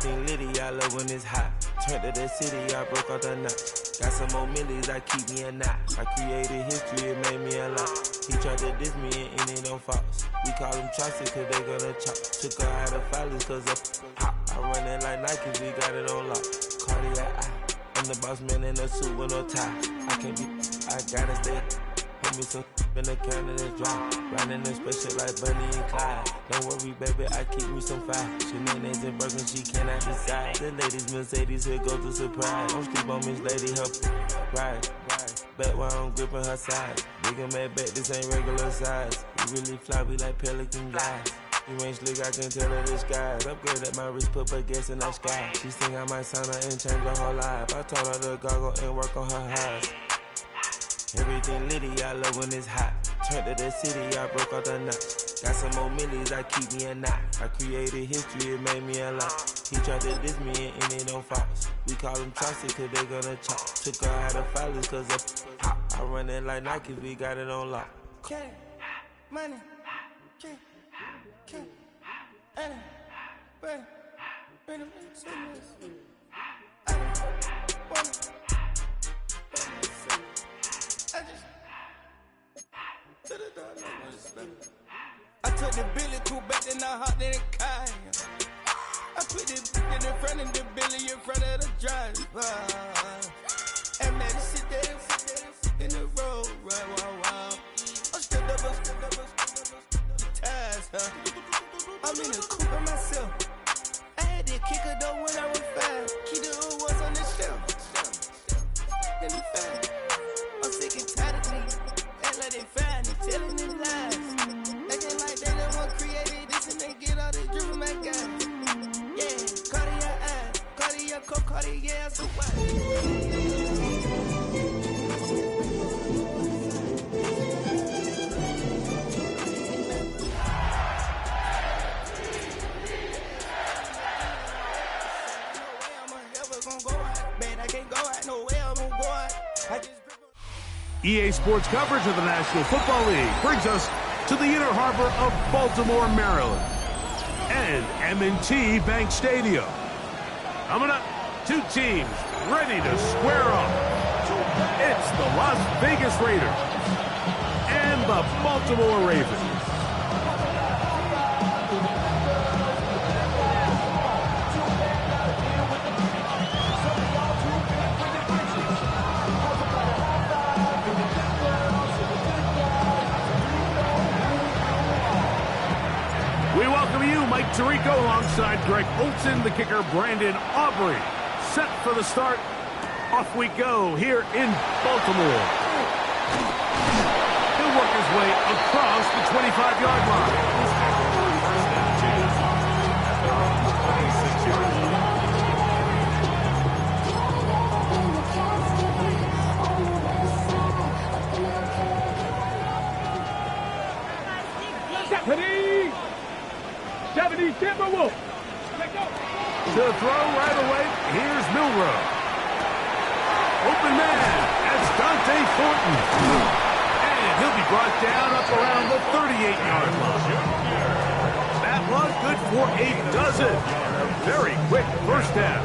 Everything litty, I love when it's hot. Turned to the city, I broke out the knot. Got some more millies, I keep me a knot. I created history, it made me a lot. He tried to diss me and it don't false. We call them choppers cause they gonna chop. Took her out of filings cause of hot. I run it like Nike, we got it on lock. Cardiac eye. I'm the boss man in a suit with no tie. I can't be, I gotta stay. Put me some in the can of this dry. Riding in spaceship like Bunny and Clyde. Don't worry, baby, I keep me some fire. Shenanigans and Birkin, she cannot decide. The ladies, Mercedes, here go to surprise. Don't sleep on Miss Lady, her right. Back while I'm gripping her side. Big and mad back, this ain't regular size. We really fly, we like pelican guys. You ain't slick, I can tell her disguise. Upgrade at my wrist, put her gas in the sky. She think I might sign her and change her whole life. I told her to goggle and work on her highs. Everything litty, I love when it's hot. Turned to the city, I broke out the knot. Got some more millies, I keep me a knot. I created history, it made me a lot. He tried to diss me and it don't false. We call them choppers cause they gonna chop. Took her out of filings cause of hot. I run it like Nike, we got it on lock. Okay, money. I took the Billy cool back and I hopped in the car. I put the in front of the Billy in front of the driver. And man, sit there in the road, right, wow. I'm still double, ties, huh? I'm in the coupe by myself. I had that kicker though when I was 5. Keep the old ones on the shelf. Let me find. I'm sick and tired of me. Act like they find and telling them lies. Acting like they the one created this and they get all this drip from my guys. Yeah, cardiac eyes, cardiac coke, cardiac so what? EA Sports coverage of the National Football League brings us to the inner harbor of Baltimore, Maryland, and M&T Bank Stadium. Coming up, two teams ready to square off. It's the Las Vegas Raiders and the Baltimore Ravens. Mike Tirico alongside Greg Olson, the kicker Brandon Aubrey. Set for the start. Off we go here in Baltimore. He'll work his way across the 25-yard line. Timberwolf. To throw right away, here's Milrow. Open man, that's Dante Thornton. And he'll be brought down up around the 38-yard line. That was good for a dozen. A very quick first down.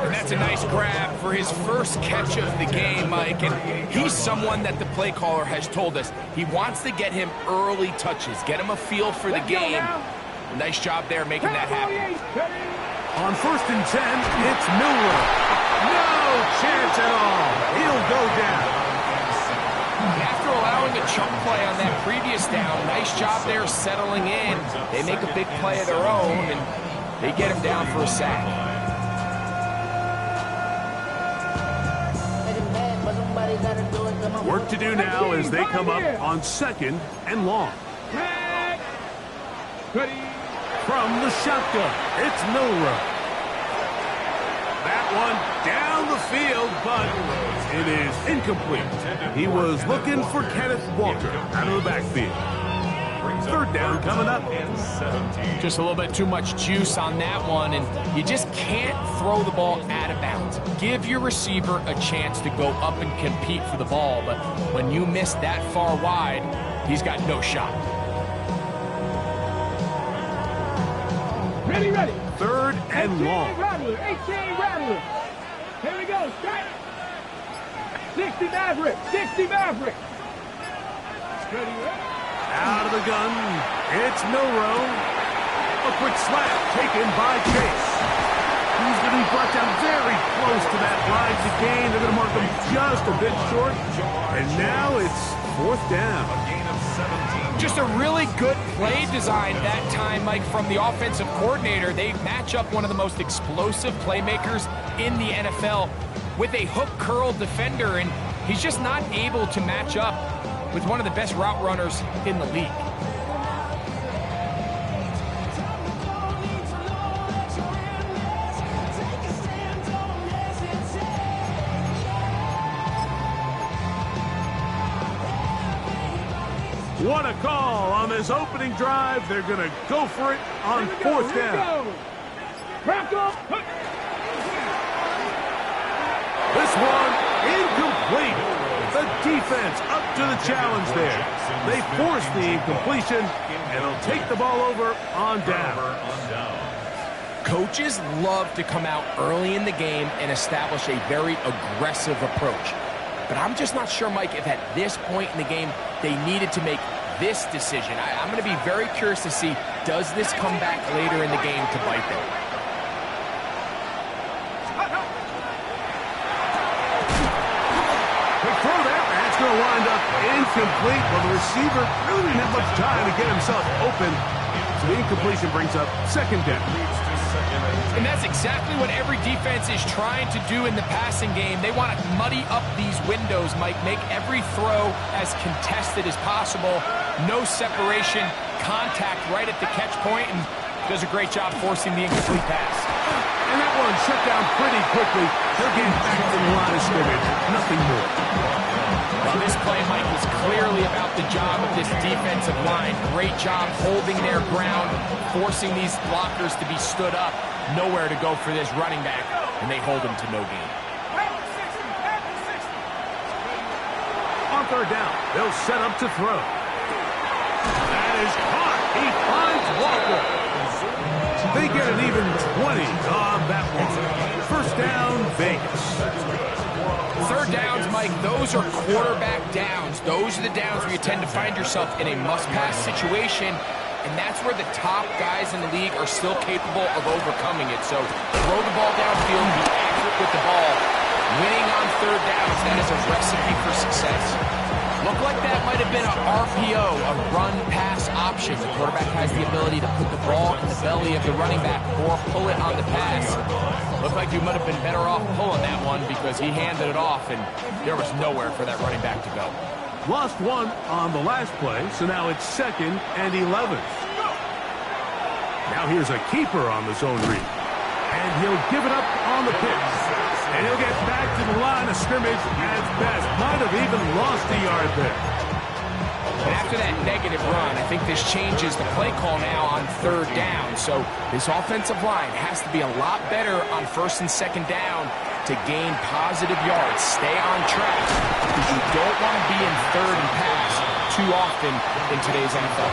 And that's a nice grab for his first catch of the game, Mike. And he's someone that the play caller has told us he wants to get him early touches, get him a feel for the game. Nice job there making that happen. On 1st and 10, it's Milrow. No chance at all. He'll go down. After allowing a chunk play on that previous down, nice job there settling in. They make a big play of their own, and they get him down for a sack. Work to do now as they come up on 2nd and long. From the shotgun, it's Milrow. That one down the field, but it is incomplete. He was looking for Kenneth Walker out of the backfield. 3rd down coming up. Just a little bit too much juice on that one, and you just can't throw the ball out of bounds. Give your receiver a chance to go up and compete for the ball, but when you miss that far wide, he's got no shot. Ready. 3rd and long. 18 Rattler. Here we go, strike. 60 Maverick. Out of the gun, it's Milrow. A quick slap taken by Chase. He's going to be brought down very close to that line to gain. They're going to mark him just a bit short. And now it's 4th down. Just a really good play design that time, Mike, from the offensive coordinator. They match up one of the most explosive playmakers in the NFL with a hook curl defender, and he's just not able to match up with one of the best route runners in the league. What a call on this opening drive. They're going to go for it on 4th down. This one incomplete. The defense up to the challenge there. They force the incompletion, and they'll take the ball over on down. Coaches love to come out early in the game and establish a very aggressive approach. But I'm just not sure, Mike, if at this point in the game they needed to make this decision. I'm going to be very curious to see, does this come back later in the game to bite them? Quick throw there. That's going to wind up incomplete. Well, the receiver really didn't have much time to get himself open. So the incompletion brings up 2nd down. And that's exactly what every defense is trying to do in the passing game. They want to muddy up these windows, Mike, make every throw as contested as possible. No separation, contact right at the catch point, and does a great job forcing the incomplete pass. And that one shut down pretty quickly. They're getting back to the line of scrimmage. Nothing more. Well, this play, Mike, was clearly about the job of this defensive line. Great job holding their ground, forcing these blockers to be stood up. Nowhere to go for this running back, and they hold him to no gain. On 3rd down, they'll set up to throw. That is caught. He finds Walker. They get an even 20 on that one. 1st down, Vegas. 3rd downs, Mike, those are quarterback downs. Those are the downs where you tend to find yourself in a must-pass situation, and that's where the top guys in the league are still capable of overcoming it. So throw the ball downfield, be accurate with the ball. Winning on 3rd downs, that is a recipe for success. Looked like that might have been an RPO, a run-pass option. The quarterback has the ability to put the ball in the belly of the running back or pull it on the pass. Looked like you might have been better off pulling that one because he handed it off, and there was nowhere for that running back to go. Lost one on the last play, so now it's 2nd and 11. Now here's a keeper on the zone read. And he'll give it up on the pitch. And he'll get back to the line of scrimmage as best. Might have even lost a yard there. And after that negative run, I think this changes the play call now on 3rd down. So this offensive line has to be a lot better on 1st and 2nd down to gain positive yards. Stay on track because you don't want to be in 3rd and pass too often in today's NFL.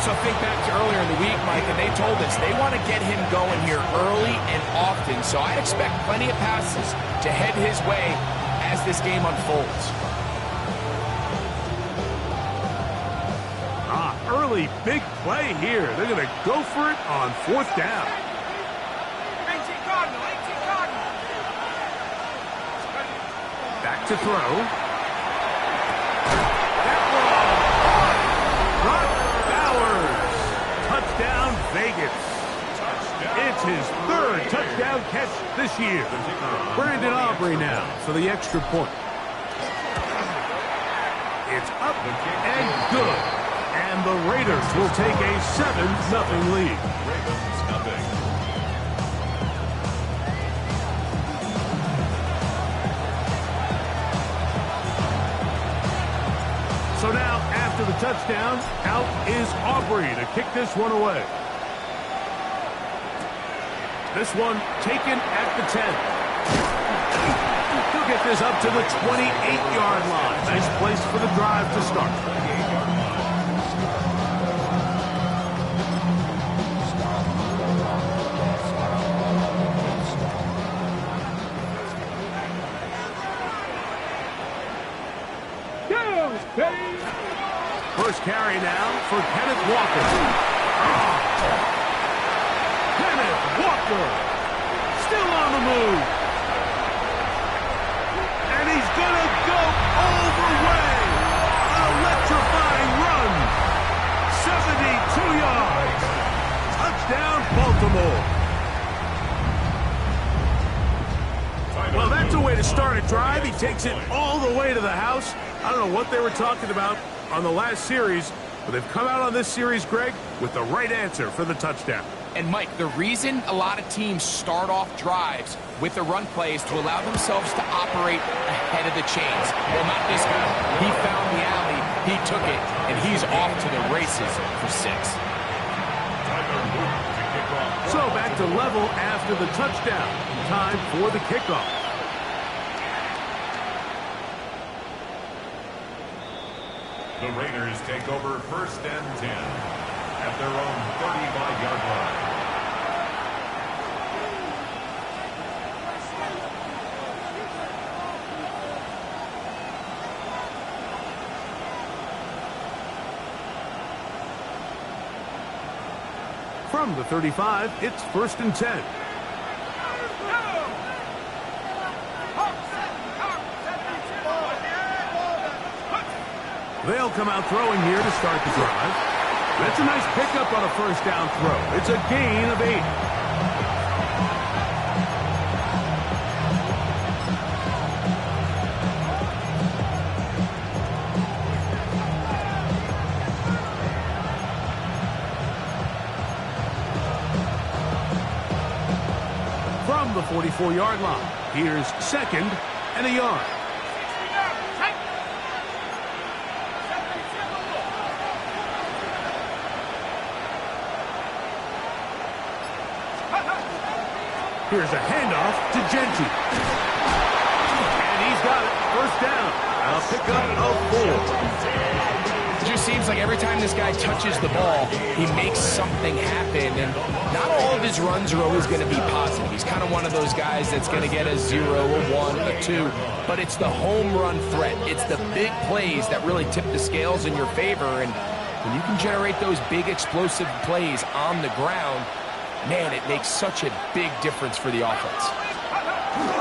So think back to earlier in the week, Mike, and they told us they want to get him going here early and often. So I'd expect plenty of passes to head his way as this game unfolds. Early big play here. They're going to go for it on 4th down. 18 Cardinal. Back to throw. That one. Touchdown, Vegas. It's his 3rd touchdown catch this year. Brandon Aubrey now for the extra point. It's up and good. And the Raiders will take a 7-0 lead. So now, after the touchdown, out is Aubrey to kick this one away. This one taken at the 10. He'll get this up to the 28-yard line. Nice place for the drive to start. First carry now for Kenneth Walker. Kenneth Walker still on the move. And he's going to go all the way. An electrifying run. 72 yards. Touchdown, Baltimore. Well, that's a way to start a drive. He takes it all the way to the house. I don't know what they were talking about on the last series, but they've come out on this series, Greg, with the right answer for the touchdown. And, Mike, the reason a lot of teams start off drives with the run play is to allow themselves to operate ahead of the chains. Well, not this guy. He found the alley, he took it, and he's off to the races for 6. So back to level after the touchdown. Time for the kickoff. The Raiders take over 1st and 10 at their own 35-yard line. From the 35, it's 1st and 10. They'll come out throwing here to start the drive. That's a nice pickup on a 1st down throw. It's a gain of 8. From the 44-yard line, here's 2nd and a yard. Here's a handoff to Genty. And he's got it. 1st down. A pickup of 4. It just seems like every time this guy touches the ball, he makes something happen. And not all of his runs are always going to be positive. He's kind of one of those guys that's going to get a 0, a 1, a 2. But it's the home run threat. It's the big plays that really tip the scales in your favor. And when you can generate those big explosive plays on the ground, man, it makes such a big difference for the offense.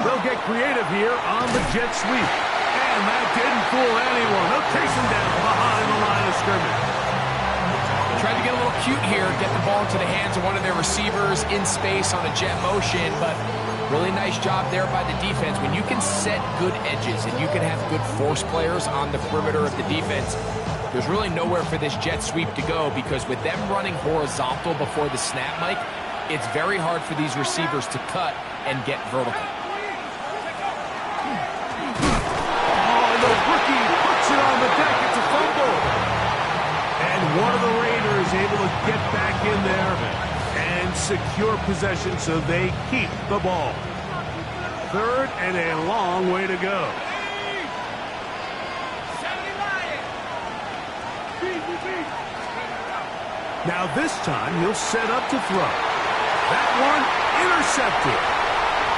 They'll get creative here on the jet sweep. And that didn't fool anyone. They'll chase him down behind the line of scrimmage. Tried to get a little cute here, get the ball into the hands of one of their receivers in space on a jet motion, but really nice job there by the defense. When you can set good edges and you can have good force players on the perimeter of the defense, there's really nowhere for this jet sweep to go, because with them running horizontal before the snap, Mike, it's very hard for these receivers to cut and get vertical. Oh, and the rookie puts it on the deck. It's a fumble. And one of the Raiders able to get back in there and secure possession so they keep the ball. 3rd and a long way to go. Now this time he'll set up to throw. That one intercepted.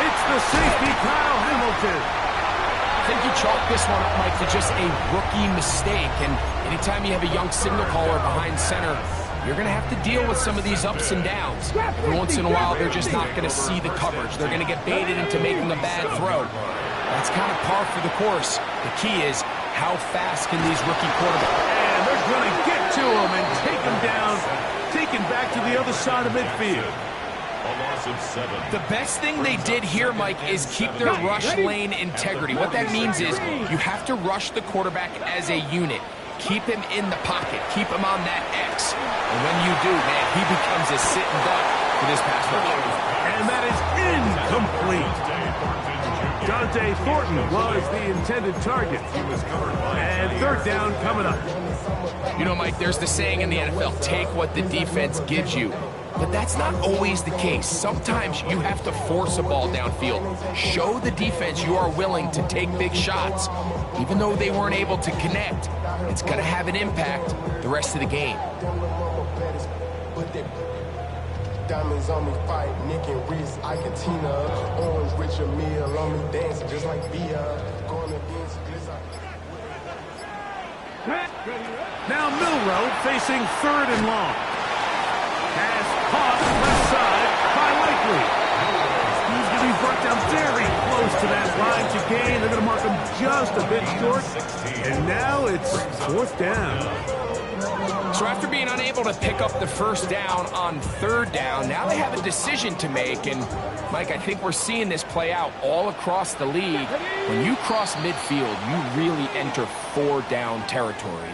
It's the safety, Kyle Hamilton. I think you chalk this one up, Mike, to just a rookie mistake. And anytime you have a young signal caller behind center, you're going to have to deal with some of these ups and downs. Every once in a while, they're just not going to see the coverage. They're going to get baited into making a bad throw. That's kind of par for the course. The key is, how fast can these rookie quarterbacks? And they're going to get to him and take him down, take him back to the other side of midfield. The best thing they did here, Mike, is keep their rush lane integrity. What that means is you have to rush the quarterback as a unit. Keep him in the pocket. Keep him on that X. And when you do, man, he becomes a sit and duck for this pass rush. And that is incomplete. Dante Thornton was the intended target. And 3rd down coming up. You know, Mike, there's the saying in the NFL, take what the defense gives you. But that's not always the case. Sometimes you have to force a ball downfield. Show the defense you are willing to take big shots. Even though they weren't able to connect, it's going to have an impact the rest of the game. Diamonds on me, fight, Nick and wrist, I can Tina. Orange Richard meal on me, dancing just like Bia. Going against Glizzy. Now Milrow facing 3rd and long. Pass caught left side by Likely. He's going to be brought down very close to that line to gain. They're going to mark him just a bit short. And now it's 4th down. So after being unable to pick up the first down on 3rd down, now they have a decision to make. And, Mike, I think we're seeing this play out all across the league. When you cross midfield, you really enter 4-down territory.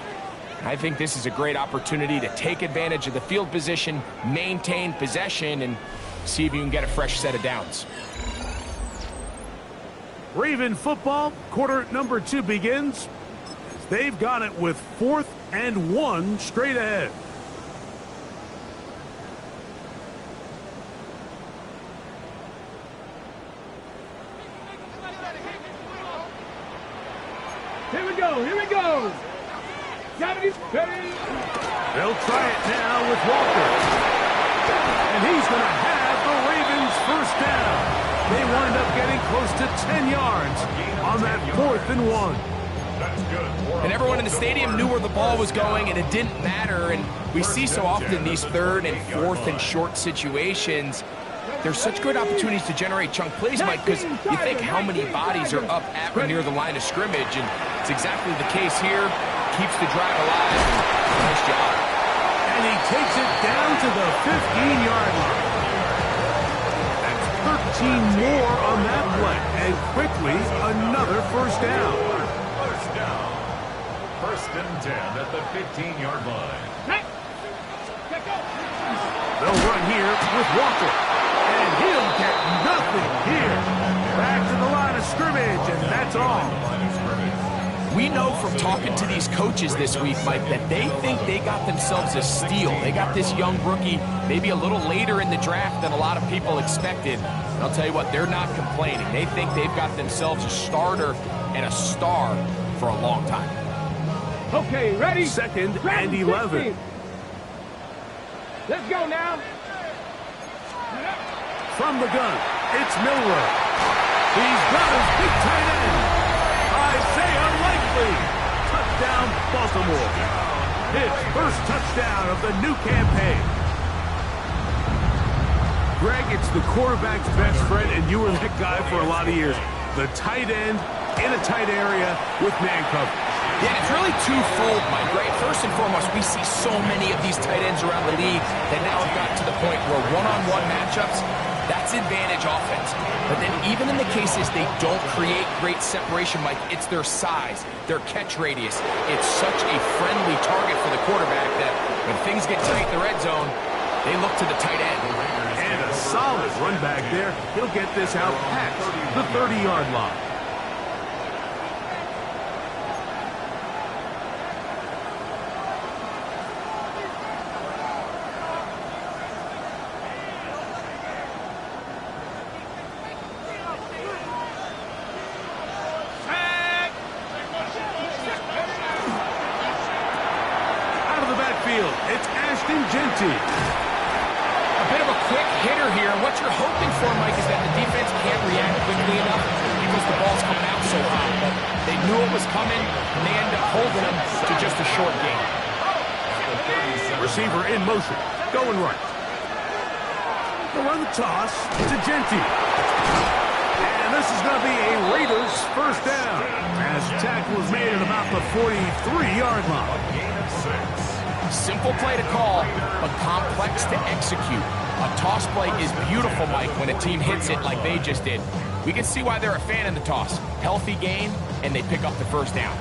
I think this is a great opportunity to take advantage of the field position, maintain possession, and see if you can get a fresh set of downs. Raven football, quarter number 2 begins. They've got it with 4th and 1 straight ahead. Here we go, here we go. They'll try it now with Walker. And he's going to have the Ravens first down. They wind up getting close to 10 yards on that 4th and 1. And everyone in the stadium knew where the ball was going, and it didn't matter. And we see so often these 3rd and 4th and short situations. There's such good opportunities to generate chunk plays, Mike, because you think how many bodies are up at or near the line of scrimmage, and it's exactly the case here. Keeps the drive alive. Nice job. And he takes it down to the 15-yard line. That's 13 more on that play, and quickly another first down. First down. 1st and 10 at the 15-yard line. They'll run here with Walker. And he'll get nothing here. Back to the line of scrimmage, and that's all. We know from talking to these coaches this week, Mike, that they think they got themselves a steal. They got this young rookie maybe a little later in the draft than a lot of people expected. And I'll tell you what, they're not complaining. They think they've got themselves a starter and a star for a long time. Okay, ready? 2nd and 11. Let's go now. From the gun, it's Milrow. He's got his big tight end. Isaiah Likely. Touchdown, Baltimore. His first touchdown of the new campaign. Greg, it's the quarterback's best friend, and you were that guy for a lot of years. The tight end in a tight area with man coverage. Yeah, it's really twofold, Mike, right? First and foremost, we see so many of these tight ends around the league that now have gotten to the point where one-on-one matchups, that's advantage offense. But then even in the cases they don't create great separation, Mike, it's their size, their catch radius. It's such a friendly target for the quarterback that when things get tight in the red zone, they look to the tight end. And a solid run back there. He'll get this out past the 30-yard line. A bit of a quick hitter here. What you're hoping for, Mike, is that the defense can't react quickly enough because the ball's coming out so high. But they knew it was coming, and they end up holding them to just a short gain. Receiver in motion, going right. They'll run the toss to Genty. And this is going to be a Raiders first down as tackle is made at about the 43-yard line. Simple play to call, but complex to execute. A toss play is beautiful, Mike, when a team hits it like they just did. We can see why they're a fan of the toss. Healthy game, and they pick up the first down.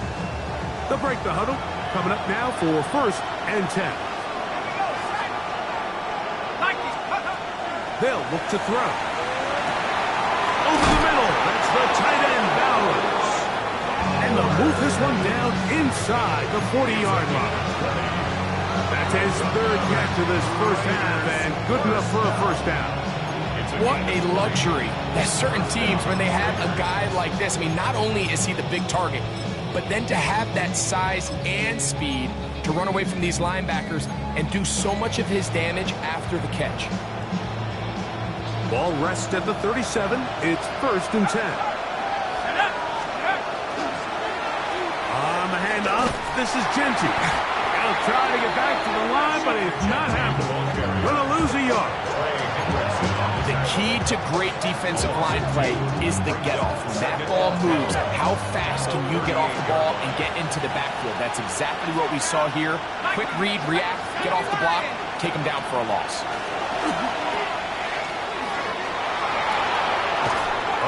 They'll break the huddle. Coming up now for 1st and 10. They'll look to throw. Over the middle. That's the tight end, Bowers. And they'll move this one down inside the 40-yard line. That's his 3rd catch of this first half, and good enough for a first down. What a luxury. There's certain teams, when they have a guy like this, I mean, not only is he the big target, but then to have that size and speed to run away from these linebackers and do so much of his damage after the catch. Ball rests at the 37. It's 1st and 10. On the handoff. this is Genty. He'll try to get back to the line, but it's not happening. Gonna lose a yard. The key to great defensive line play is the get-off. When that ball moves, how fast can you get off the ball and get into the backfield? That's exactly what we saw here. Quick read, react, get off the block, take him down for a loss.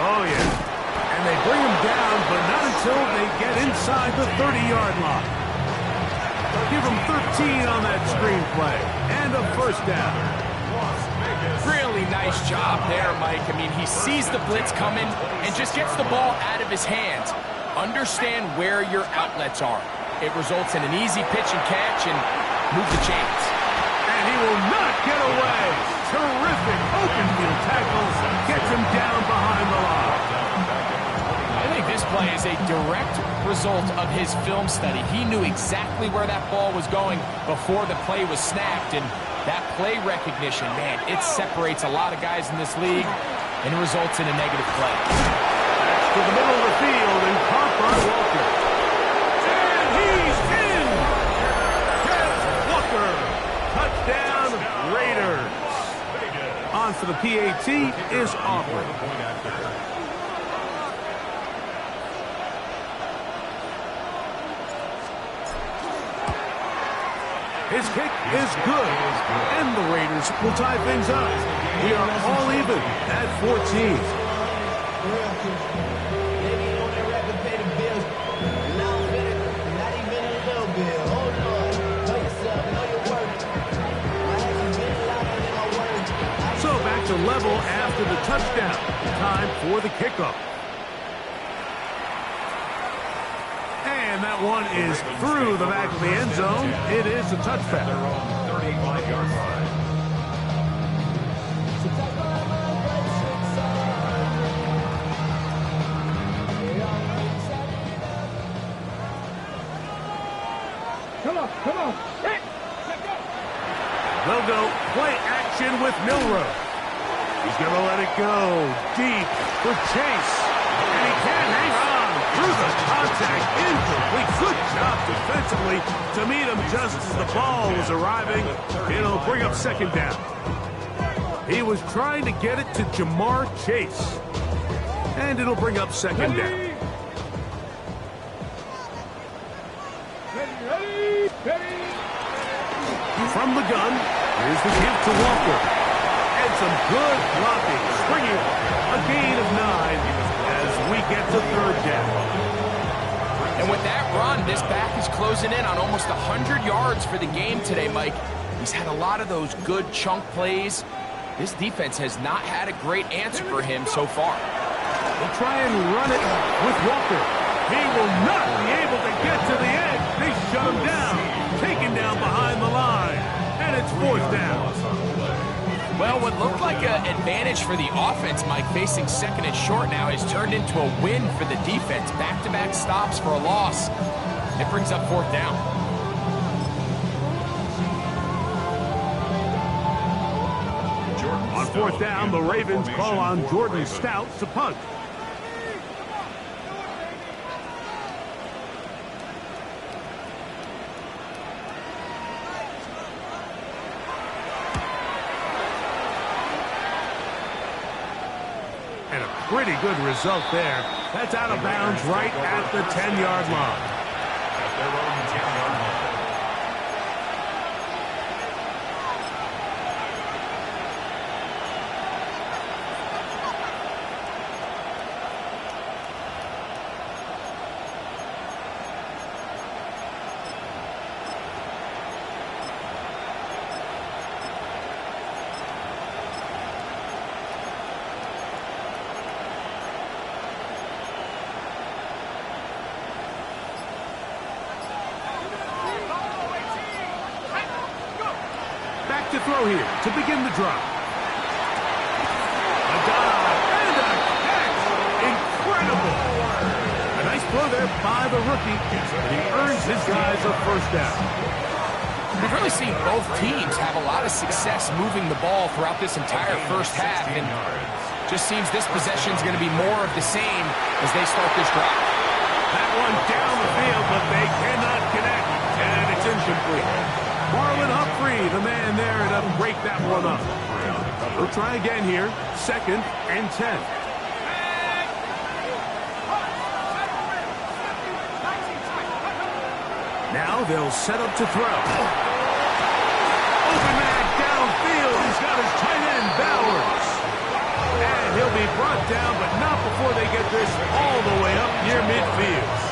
Oh, yeah. And they bring him down, but not until they get inside the 30-yard line. Give him 13 on that screenplay and a first down. Really nice job there, Mike. I mean, he sees the blitz coming and just gets the ball out of his hands. Understand where your outlets are. It results in an easy pitch and catch and move the chains. And he will not get away. Terrific open field tackle. Gets him down behind the line. I think this play is a direct result of his film study. He knew exactly where that ball was going before the play was snapped, and that play recognition, man, it separates a lot of guys in this league and results in a negative play. That's to the middle of the field and caught by Walker. And he's in! Kenneth Walker! Touchdown, Raiders. On for the PAT is Aubrey. His kick is good, and the Raiders will tie things up. We are all even at 14. So back to level after the touchdown. Time for the kickoff. And that one is through the back of the end zone. It is a touchback. 35-yard line. Come on. Hey, let's go. They'll go play action with Milrow. He's going to let it go deep for Chase. And he can't hang on through the contact. Incomplete. Good job defensively to meet him just as the ball was arriving. It'll bring up second down. He was trying to get it to Jamar Chase. And it'll bring up second down. Ready. From the gun, here's the give to Walker. And some good blocking. Springing a gain of 9 as we get to third down. And with that run, this back is closing in on almost 100 yards for the game today, Mike. He's had a lot of those good chunk plays. This defense has not had a great answer for him so far. They'll try and run it with Walker. He will not be able to get to the edge. They shut him down. Taken down behind the line. And it's fourth down. Well, what looked like an advantage for the offense, Mike, facing second and short now, has turned into a win for the defense. Back-to-back stops for a loss. It brings up fourth down. On fourth down, the Ravens call on Jordan Stout to punt. And a pretty good result there. That's out of bounds right at the 10-yard line. At their own 10-yard line. To throw here to begin the drive. A dive and a catch. Incredible. A nice throw there by the rookie. And he earns his guys a first down. We've really seen both teams have a lot of success moving the ball throughout this entire first half. And just seems this possession is going to be more of the same as they start this drive. That one down the field, but they cannot connect. incomplete. Marlon Humphrey, the man there to break that one up. We'll try again here. 2nd and 10. Now they'll set up to throw. Open man downfield. He's got his tight end, Bowers. And he'll be brought down, but not before they get this all the way up near midfield.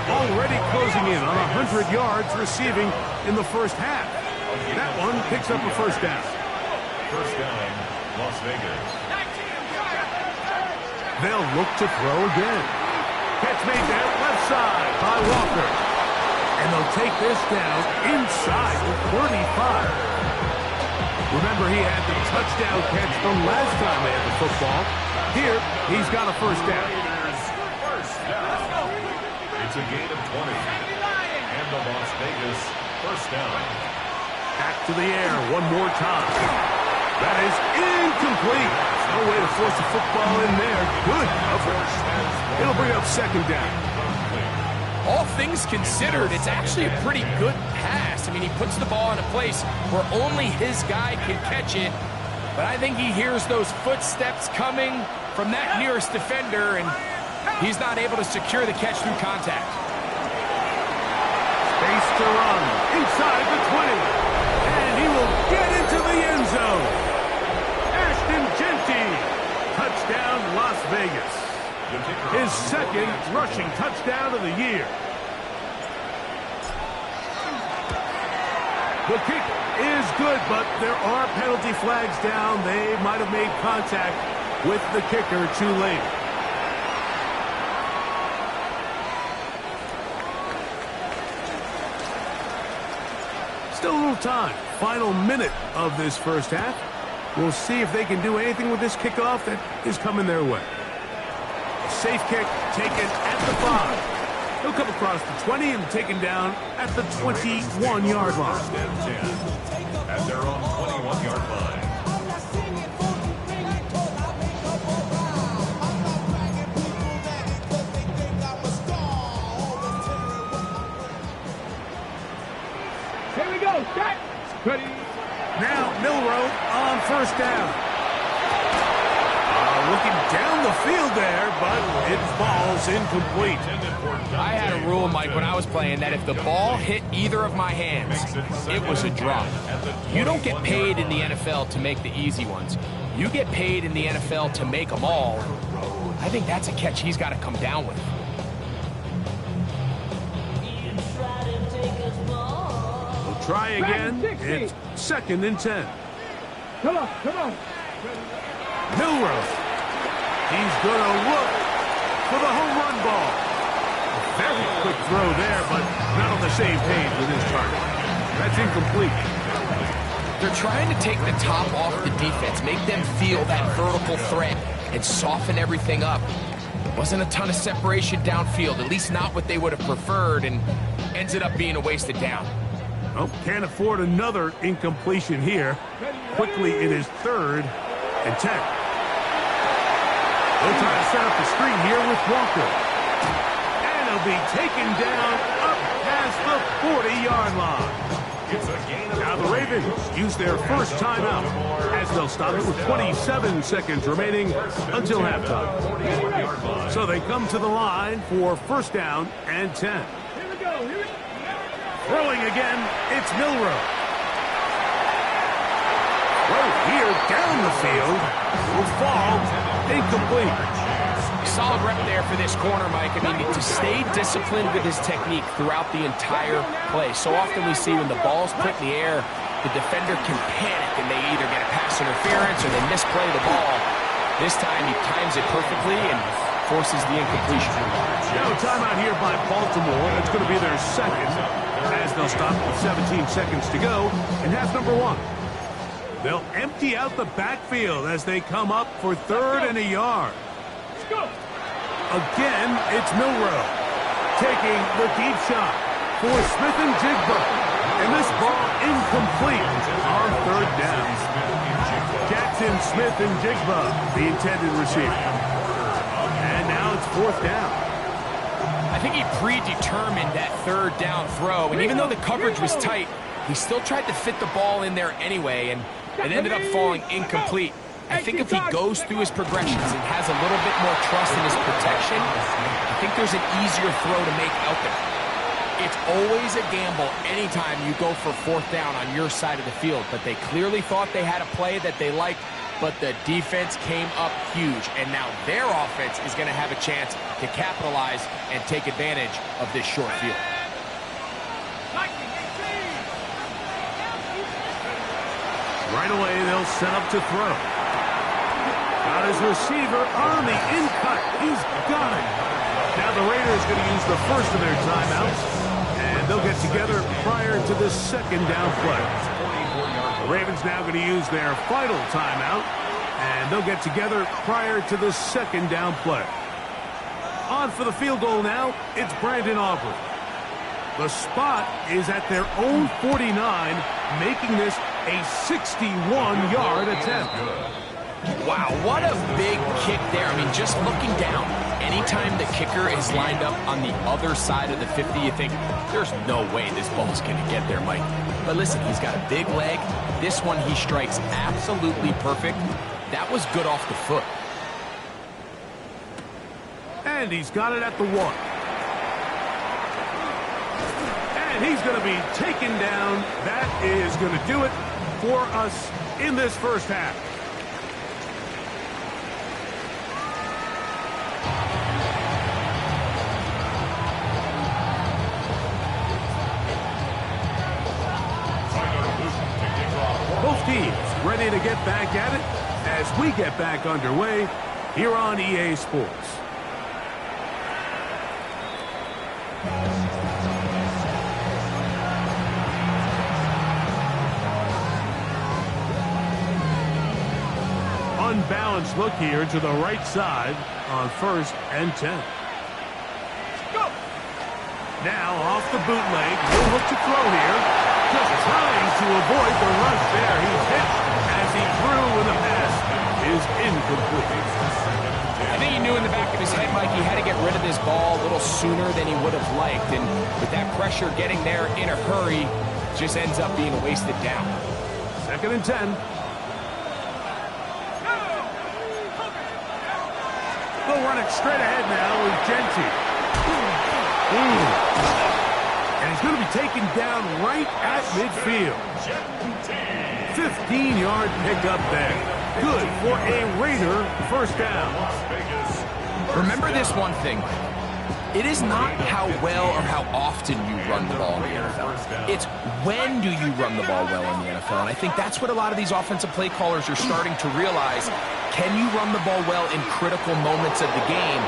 Already closing in on 100 yards receiving in the first half. That one picks up a first down. First down, Las Vegas. They'll look to throw again. Catch made there, left side by Walker. And they'll take this down inside the 35. Remember, he had the touchdown catch from last time they had the football. Here, he's got a first down. First down. It's a gain of 20. And the Las Vegas first down. Back to the air one more time. That is incomplete. No way to force the football in there. Good coverage. It'll bring up second down. All things considered, it's actually a pretty good pass. I mean, he puts the ball in a place where only his guy can catch it. But I think he hears those footsteps coming from that nearest defender, and he's not able to secure the catch through contact. Space to run inside the 20. And he will get into the end zone. Ashton Genty. Touchdown, Las Vegas. His second rushing touchdown of the year. The kick is good, but there are penalty flags down. They might have made contact with the kicker too late. Still a little time. Final minute of this first half. We'll see if they can do anything with this kickoff that is coming their way. Safe kick taken at the 5. He'll come across the 20 and taken down at the 21-yard line. First and 10 at their own 21-yard line. Here we go. Set. Ready. Now Milroe on first down. Looking down the field there, but it falls incomplete. I had a rule, Mike, when I was playing that if the ball hit either of my hands, it was a drop. You don't get paid in the NFL to make the easy ones. You get paid in the NFL to make them all. I think that's a catch he's got to come down with. We'll try again. It's 2nd and 10. Come on, come on. Milroe. He's going to look for the home run ball. A very quick throw there, but not on the same page with his target. That's incomplete. They're trying to take the top off the defense, make them feel that vertical threat, and soften everything up. There wasn't a ton of separation downfield, at least not what they would have preferred, and ended up being a wasted down. Oh, can't afford another incompletion here. Quickly, it is 3rd and 10. They'll try to set up the screen here with Walker. And he'll be taken down up past the 40-yard line. Now the Ravens use their first timeout as they'll stop it with 27 seconds remaining until halftime. So they come to the line for first down and 10. Here we go. Here we go. Throwing again, it's Milroe. Throw here down the field will fall incomplete. Solid rep there for this corner, Mike. I mean, to stay disciplined with his technique throughout the entire play. So often we see when the ball's put in the air, the defender can panic and they either get a pass interference or they misplay the ball. This time he times it perfectly and forces the incompletion. Now a timeout here by Baltimore. That's going to be their second as they'll stop with 17 seconds to go in half number 1. They'll empty out the backfield as they come up for 3rd and a yard. Let's go. Again, it's Milroe taking the deep shot for Smith and Jigba. And this ball incomplete on 3rd down. Jackson, Smith, and Jigba, the intended receiver. And now it's 4th down. I think he predetermined that third down throw, and even though the coverage was tight, he still tried to fit the ball in there anyway, and it ended up falling incomplete. I think if he goes through his progressions and has a little bit more trust in his protection, I think there's an easier throw to make out there. It's always a gamble anytime you go for fourth down on your side of the field, but they clearly thought they had a play that they liked, but the defense came up huge, and now their offense is going to have a chance to capitalize and take advantage of this short field. Right away, they'll set up to throw. Got his receiver on the in-cut. He's got it. Now the Raiders going to use the first of their timeouts, and they'll get together prior to the second down play. The Ravens now going to use their final timeout, and they'll get together prior to the second down play. On for the field goal now, it's Brandon Aubrey. The spot is at their own 49, making this a 61-yard attempt. Wow, what a big kick there. I mean, just looking down, anytime the kicker is lined up on the other side of the 50, you think, there's no way this ball's going to get there, Mike. But listen, he's got a big leg. This one he strikes absolutely perfect. That was good off the foot. And he's got it at the 1. And he's going to be taken down. That is going to do it for us in this first half. Both teams ready to get back at it as we get back underway here on EA Sports. Unbalanced look here to the right side on 1st and 10. Now off the bootleg, he'll look to throw here. Just trying to avoid the rush there. He's hit as he threw, and the pass is incomplete. I think he knew in the back of his head, Mike, he had to get rid of this ball a little sooner than he would have liked. And with that pressure getting there in a hurry, just ends up being a wasted down. 2nd and 10. They'll run it straight ahead now with Genty. And he's going to be taken down right at midfield. 15-yard pickup there. Good for a Raider first down. Remember this one thing, it is not how well or how often you run the ball in the NFL. It's when do you run the ball well in the NFL. And I think that's what a lot of these offensive play callers are starting to realize. Can you run the ball well in critical moments of the game?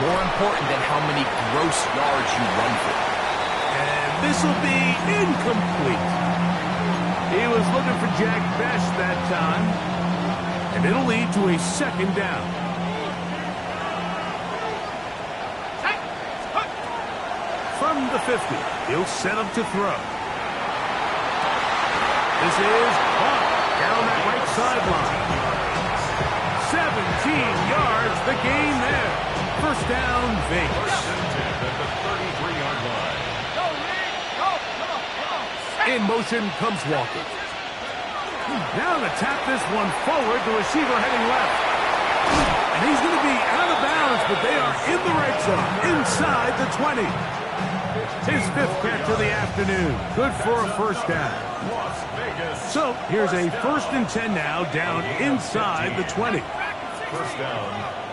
More important than how many gross yards you run for. And this will be incomplete. He was looking for Jack Best that time. And it'll lead to a 2nd down. From the 50, he'll set up to throw. This is caught down that right sideline. 17 yards, the gain there. First down, Vegas. In motion comes Walker. Now to tap this one forward, the receiver heading left. And he's going to be out of bounds, but they are in the right zone, inside the 20. His 5th catch of the afternoon. Good for a first down. So here's a 1st and 10 now, down inside the 20. First down,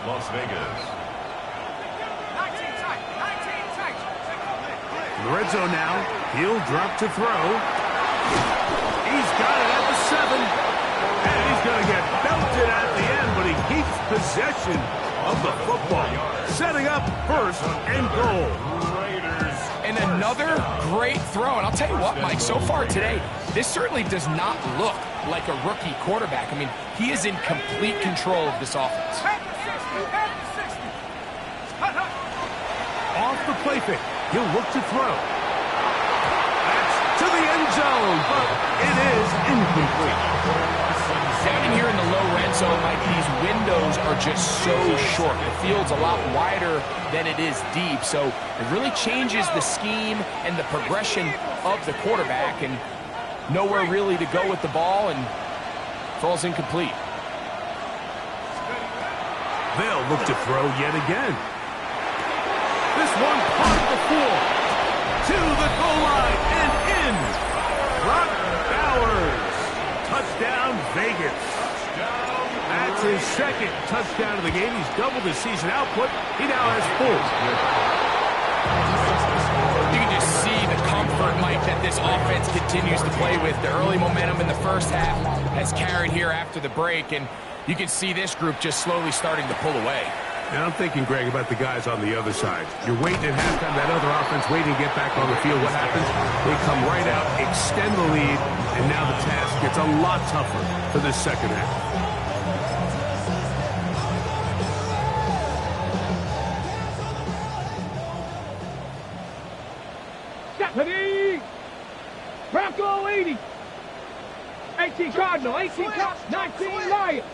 Las Vegas. In the red zone now, he'll drop to throw. He's got it at the 7. And he's going to get belted at the end, but he keeps possession of the football. Setting up 1st and goal. And another great throw. And I'll tell you what, Mike, so far today, this certainly does not look like a rookie quarterback. I mean, he is in complete control of this offense. Off the play fake, he'll look to throw. That's to the end zone, but it is incomplete. Down in here in the low red so, Mike, these windows are just so short. The field's a lot wider than it is deep, so it really changes the scheme and the progression of the quarterback, and nowhere really to go with the ball, and falls incomplete. They'll look to throw yet again. This one caught the floor. To the goal line and in. Brock Bowers. Touchdown, Vegas. That's his second touchdown of the game. He's doubled his season output. He now has 4. You can just see the comfort, Mike, that this offense continues to play with. The early momentum in the first half has carried here after the break, and you can see this group just slowly starting to pull away. Now I'm thinking, Greg, about the guys on the other side. You're waiting at halftime, that other offense waiting to get back on the field. What happens? They come right out, extend the lead, and now the task gets a lot tougher for this second half. Ready? Bronco 80. 18 Cardinal, 18 Cardinal, 19 Lions.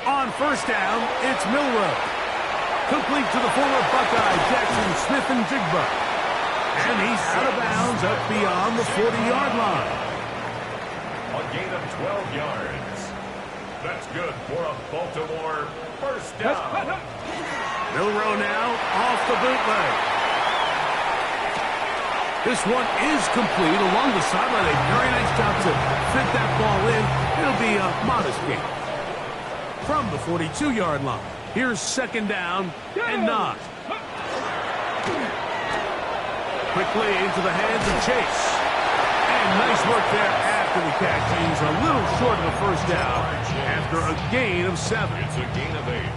On first down, it's Milroe. Complete to the former Buckeye, Jackson Smith-Njigba. And he's out of bounds up beyond the 40-yard line. A gain of 12 yards. That's good for a Baltimore first down. Milroe now off the bootleg. This one is complete along the sideline. A very nice job to fit that ball in. It'll be a modest gain. From the 42-yard line, here's second down and 9. Quickly into the hands of Chase. And nice work there after the catch. He's a little short of the first down after a gain of 7. It's a gain of 8.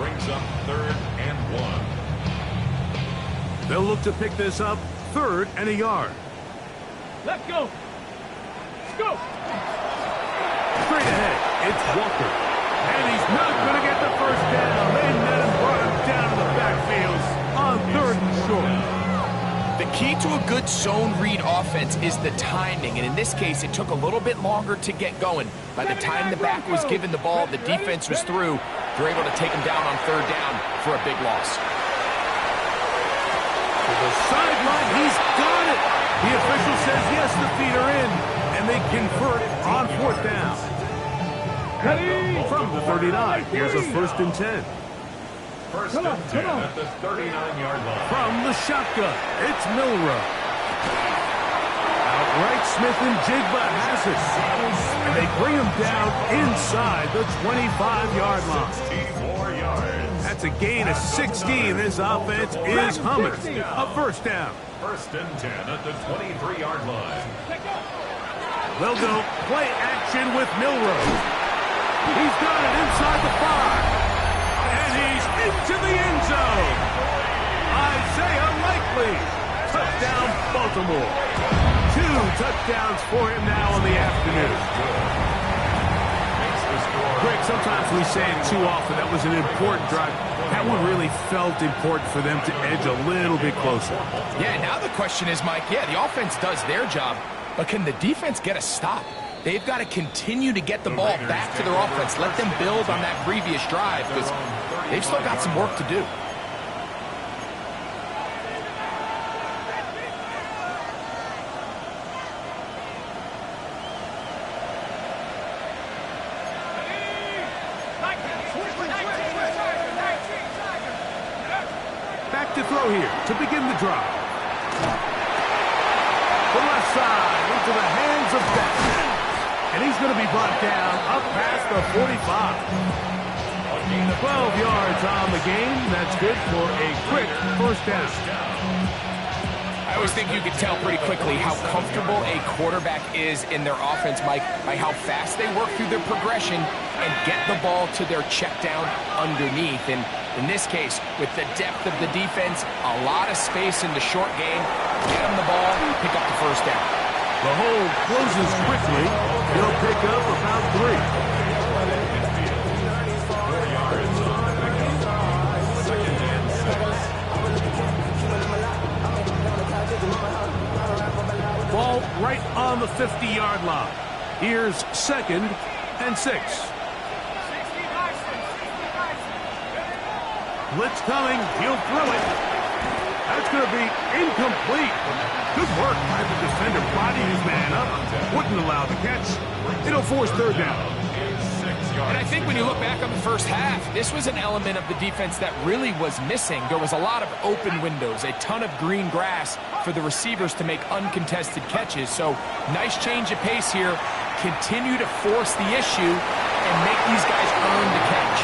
Brings up 3rd and 1. They'll look to pick this up 3rd and a yard. Let's go. Let's go. Straight ahead, it's Walker. And he's not going to get the first down. They met him, brought him down to the backfield on 3rd and short. The key to a good zone read offense is the timing, and in this case, it took a little bit longer to get going. By the time the back was given the ball, the defense was through. They're able to take him down on 3rd down for a big loss. To the sideline, he's got it. The official says yes, the feet are in, and they convert on 4th down. From the 39, here's a 1st and 10. First and 10 at the 39-yard line. From the shotgun, it's Milroe. Outright, Smith-Njigba has it. And they bring him down inside the 25-yard line. 64 yards. That's a gain of 16. This offense is humming. A first down. First and 10 at the 23-yard line. They'll go play action with Milroe. He's got it inside the 5. And he's into the end zone. Isaiah Likely. Touchdown, Baltimore. 2 touchdowns for him now in the afternoon. Greg, sometimes we say it too often. That was an important drive. That one really felt important for them to edge a little bit closer. Yeah, now the question is, Mike, the offense does their job, but can the defense get a stop? They've got to continue to get the ball back to their offense. Let them build on that previous drive because they've still got some work to do. Back to throw here to begin the drive. The left side into the hands of Beck. And he's going to be brought down up past the 45. 12 yards on the game. That's good for a quick first down. I always think you can tell pretty quickly how comfortable a quarterback is in their offense, Mike, by how fast they work through their progression and get the ball to their check down underneath. And in this case, with the depth of the defense, a lot of space in the short game, get them the ball, pick up the first down. The hole closes quickly. He'll pick up about 3. Ball right on the 50-yard line. Here's 2nd and 6. Blitz coming. He'll throw it. That's going to be incomplete. Good work by the defender. Body his man up. Wouldn't allow the catch. It'll force third down. And I think when you look back on the first half, this was an element of the defense that really was missing. There was a lot of open windows, a ton of green grass for the receivers to make uncontested catches. So nice change of pace here. Continue to force the issue and make these guys earn the catch.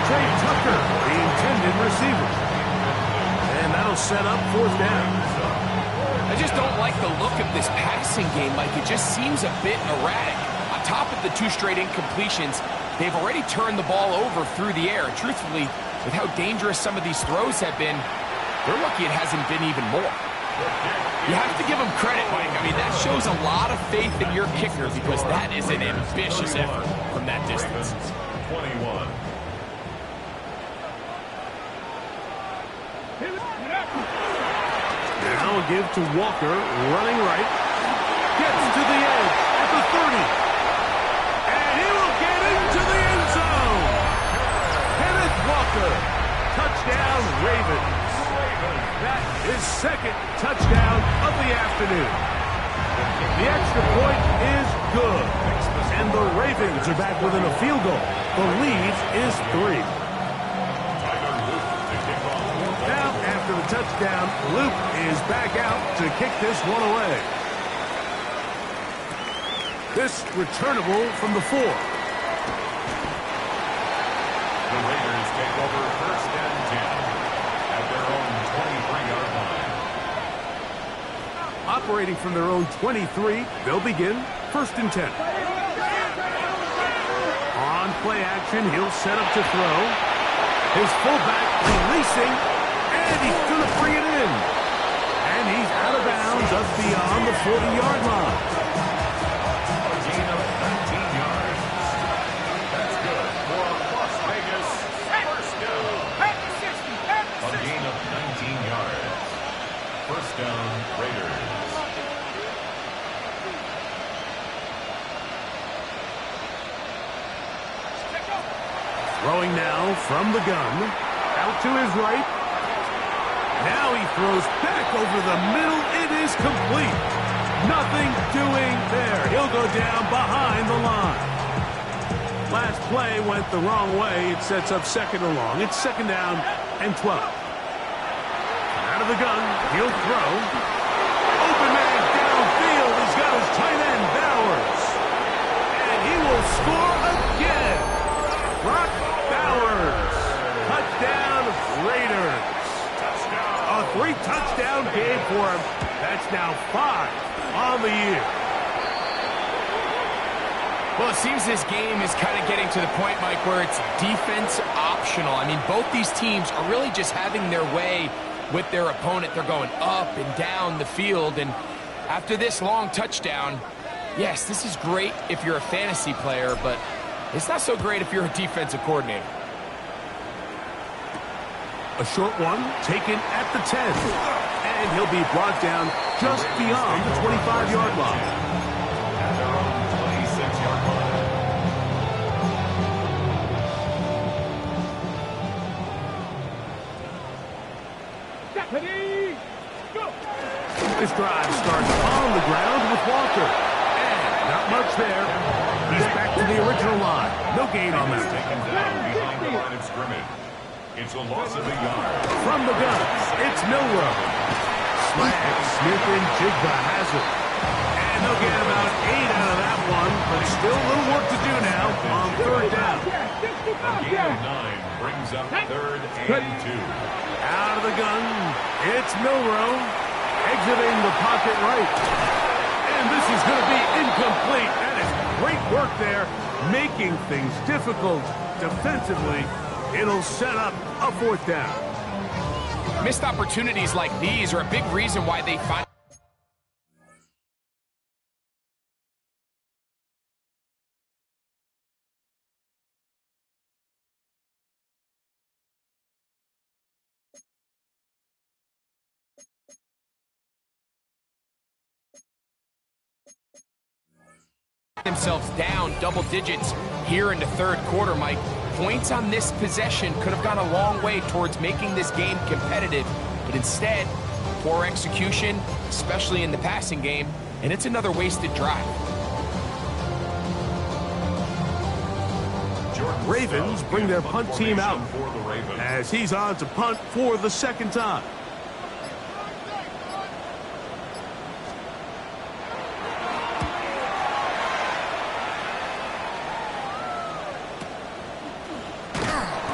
Trey Tucker, the intended receiver. And that'll set up fourth down. I just don't like the look of this passing game, Mike. It just seems a bit erratic. On top of the 2 straight incompletions, they've already turned the ball over through the air. Truthfully, with how dangerous some of these throws have been, they're lucky it hasn't been even more. You have to give them credit, Mike. I mean, that shows a lot of faith in your kicker because that is an ambitious effort from that distance. 21. Now a give to Walker, running right. Gets to the edge at the 30. And he will get into the end zone. Kenneth Walker. Touchdown, Ravens. That is second touchdown of the afternoon. The extra point is good. And the Ravens are back within a field goal. The lead is 3. Now, after the touchdown, Luke is back out to kick this one away. This returnable from the 4. The Raiders take over first and 10 at their own 23-yard line. Operating from their own 23, they'll begin first and 10. On play action, he'll set up to throw. His fullback releasing, and he's going to bring it in. And he's out of bounds up beyond the 40-yard line. A gain of 19 yards. That's good for Las Vegas first down. A gain of 19 yards. First down, Raiders. Throwing now from the gun. Out to his right. Now he throws back over the middle. It is complete. Nothing doing there. He'll go down behind the line. Last play went the wrong way. It sets up second and long. It's second down and 12. Out of the gun. He'll throw. Open man downfield. He's got his tight end, Bowers. And he will score again. Brock Bowers. Touchdown, Raiders. A 3-touchdown game for him. That's now 5 on the year. Well, it seems this game is kind of getting to the point, Mike, where it's defense optional. I mean, both these teams are really just having their way with their opponent. They're going up and down the field. And after this long touchdown, yes, this is great if you're a fantasy player, but it's not so great if you're a defensive coordinator. A short one taken at the 10. And he'll be brought down just beyond the 25-yard line. At their own 26-yard line. Deputy, go! This drive starts on the ground with Walker. And not much there. He's back to the original line. No gain on He's that. taken down behind the line of scrimmage. It's a loss of a yard. From the gun, it's Milrow. Smash, Smith and Jigba has it. And they'll get about 8 out of that one, but still a little work to do now on third down. A gain of 9 brings up third and 2. Out of the gun, it's Milrow. Exiting the pocket right. And this is going to be incomplete. That is great work there, making things difficult defensively. It'll set up a fourth down. Missed opportunities like these are a big reason why they find themselves down double digits here in the third quarter, Mike. Points on this possession could have gone a long way towards making this game competitive, but instead, poor execution, especially in the passing game, and it's another wasted drive. Ravens bring their punt team out as he's on to punt for the second time.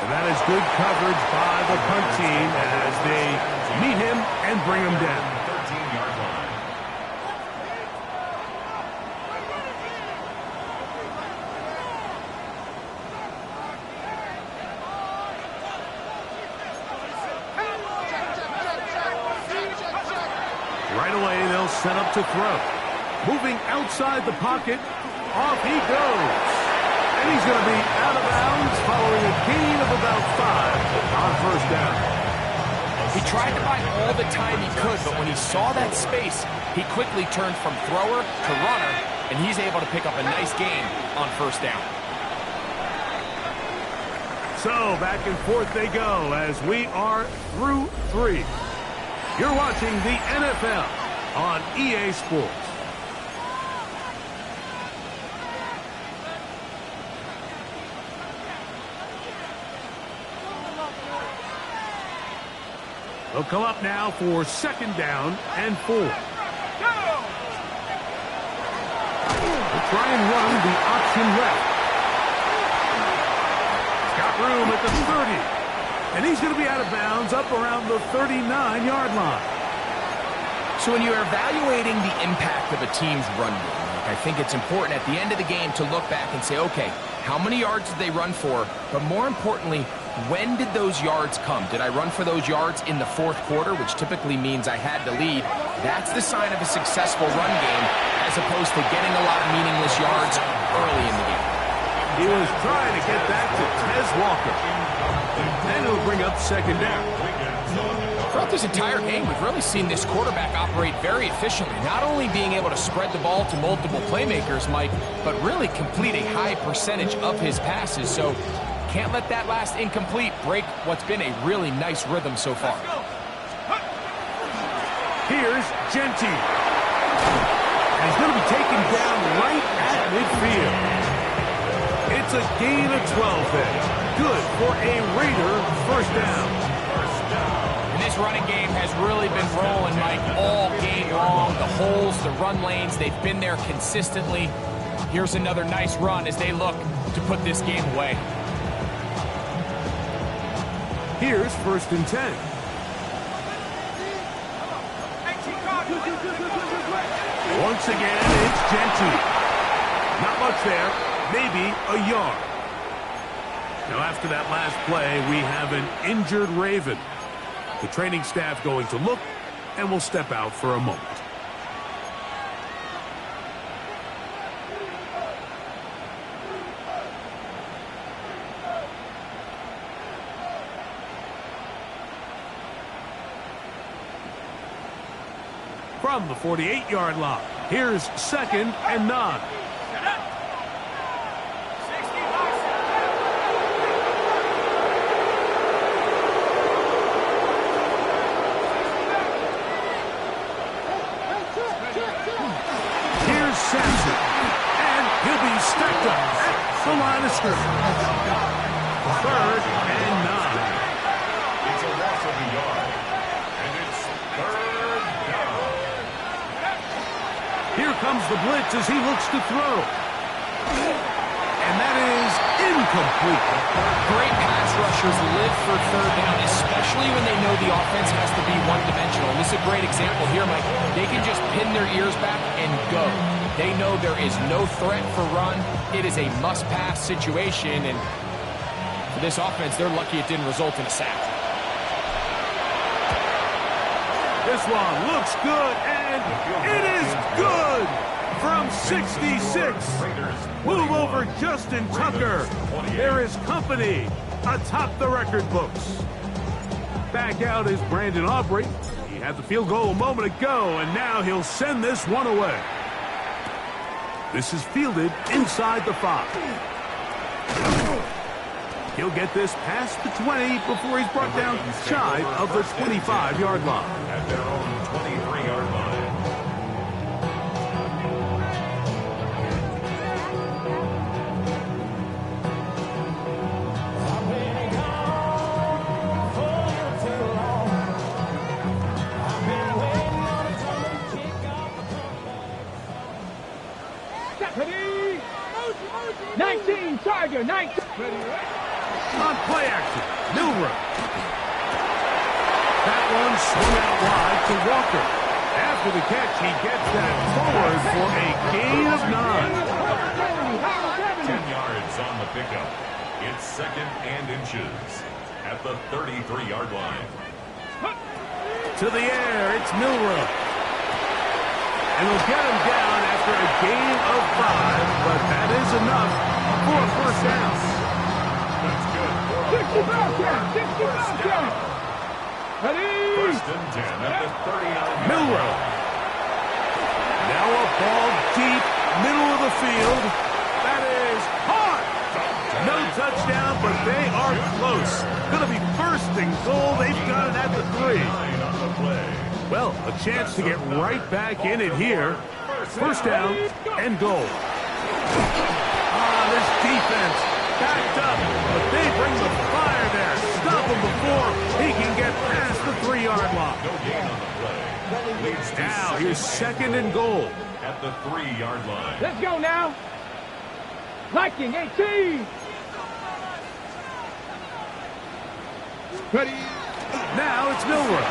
And that is good coverage by the punt team as they meet him and bring him down. 13-yard line. Right away, they'll set up to throw. Moving outside the pocket, off he goes. And he's going to be out of bounds following a gain of about 5 on first down. He tried to buy all the time he could, but when he saw that space, he quickly turned from thrower to runner, and he's able to pick up a nice gain on first down. So back and forth they go as we are through 3. You're watching the NFL on EA Sports. They'll come up now for second down and 4. They'll try and run the option left. He's got room at the 30. And he's going to be out of bounds up around the 39-yard line. So when you're evaluating the impact of a team's run game, I think it's important at the end of the game to look back and say, okay, how many yards did they run for? But more importantly, when did those yards come? Did I run for those yards in the fourth quarter, which typically means I had to lead? That's the sign of a successful run game, as opposed to getting a lot of meaningless yards early in the game. He was trying to get that to Tez Walker. And it'll bring up second down. Throughout this entire game, we've really seen this quarterback operate very efficiently, not only being able to spread the ball to multiple playmakers, Mike, but really complete a high percentage of his passes. So can't let that last incomplete break what's been a really nice rhythm so far. Here's Genty. And he's going to be taken down right at midfield. It's a gain of 12 there. Good for a Raider first down. And this running game has really been rolling, Mike, all game long. The holes, the run lanes, they've been there consistently. Here's another nice run as they look to put this game away. Here's first and 10. Once again, it's Genty. Not much there. Maybe a yard. Now, after that last play, we have an injured Raven. The training staff going to look, and will step out for a moment. From the 48-yard line, here's second and 9. Stacked up at the line of scrimmage. Third and 9. It's a loss of a yard. And it's third down. Here comes the blitz as he looks to throw. And that is incomplete. Great pass rushers live for third down, especially when they know the offense has to be one-dimensional. And this is a great example here, Mike. They can just pin their ears back and go. They know there is no threat for run. It is a must-pass situation, and for this offense, they're lucky it didn't result in a sack. This one looks good, and it is good from 66. Move over Justin Tucker. There is company atop the record books. Back out is Brandon Aubrey. He had the field goal a moment ago, and now he'll send this one away. This is fielded inside the 5. He'll get this past the 20 before he's brought down shy of the 25-yard line. At their own 23-yard line. Ready? 19, Tiger, 19. On play action, Milrow. That one swung out wide to Walker. After the catch, he gets that forward for a gain of 9. 10 yards on the pickup. It's 2nd and inches at the 33-yard line. To the air, it's Milrow. And they'll get him down after a gain of 5, but that is enough for a first down. That's good. 60 down. Ready? 1st and 10 at the 39-yard Milrow. line. Now a ball deep, middle of the field. That is hard. No touchdown, but they are close. Going to be 1st and goal. They've got it at the 3. 9 on the play. Well, a chance to get right back in it here. First down and goal. This defense backed up, but they bring the fire there. Stop him before he can get past the 3-yard line. No gain on the play. Leads to Now here's 2nd and goal. at the 3-yard line. Let's go now. Viking, 18. Ready? Now it's Milrow.